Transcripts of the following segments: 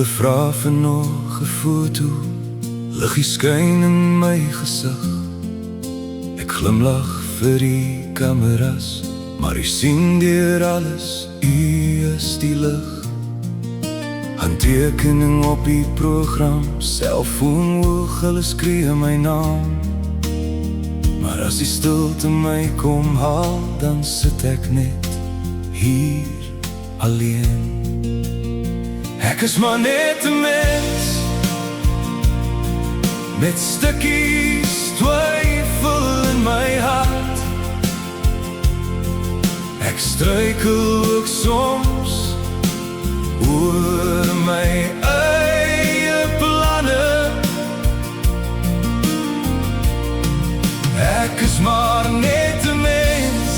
Hulle vra vir nog 'n foto, liggie skyn in my gesig. Ek glimlag vir die kameras, maar u sien deur alles, u is die lig. Handtekening op die program, selfoon hoog, hulle skree my naam. Maar as die stilte my kom haal, dan sit ek net hier alleen. Ek is maar net 'n mens met stukkies twyfel in my hart. Ek struikel ook soms oor my eie planne. Ek is maar net 'n mens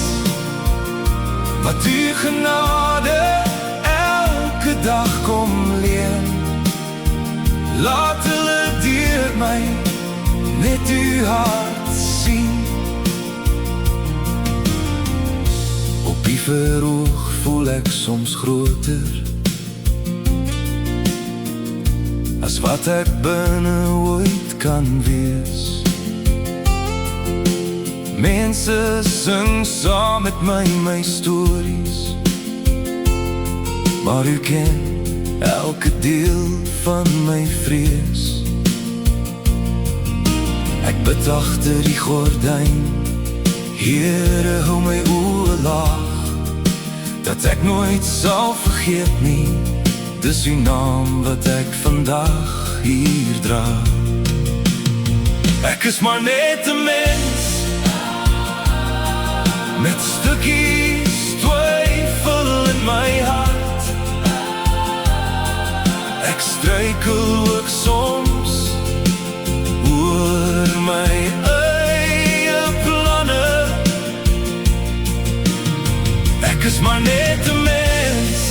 wat u genade elke dag kom leen. Laat hulle deur my net u hart sien. Op die verhoog voel ek soms groter as wat ek binne ooit kan wees. Mense sing saam met my stories, maar u ken elke deel van my vrees. Ek bid agter die gordyn, Here hou my oë laag, dat ek nooit sal vergeet nie, dis u naam wat ek vandag hier dra. Ek is maar net 'n mens met stukkies twyfel in my hart. Ek struikel ook soms oor my eie planne. Ek is maar net 'n mens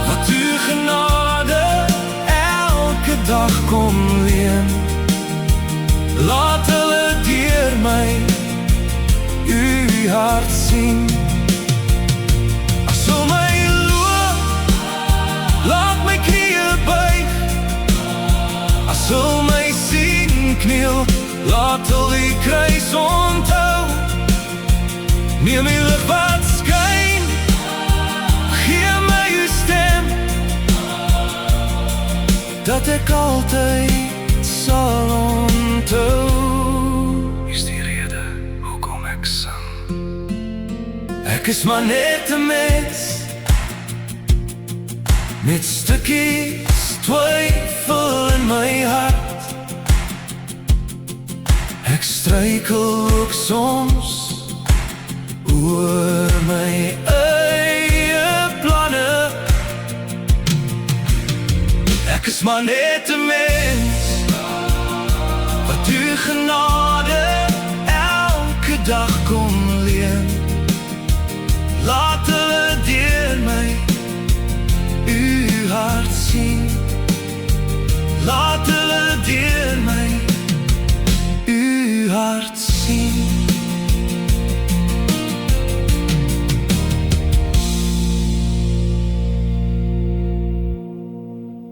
wat u genade elke dag kom leen. Laat hulle deur my u hart sien. Ek sal my loop, laat my knieë buig. Ek sal my sien kniel, laat al die kruis onthou. Neem die lig wat skyn, gee my uw stem, dat ek altyd sal onthou. Is die rede hoekom ek sang. Ek is maar net 'n mens met stukkies twyfel in my hart. Ek struikel ook soms oor my eie planne. Ek is maar net 'n mens wat u genade elke dag kom leen. Laat hulle deur my u hart sien.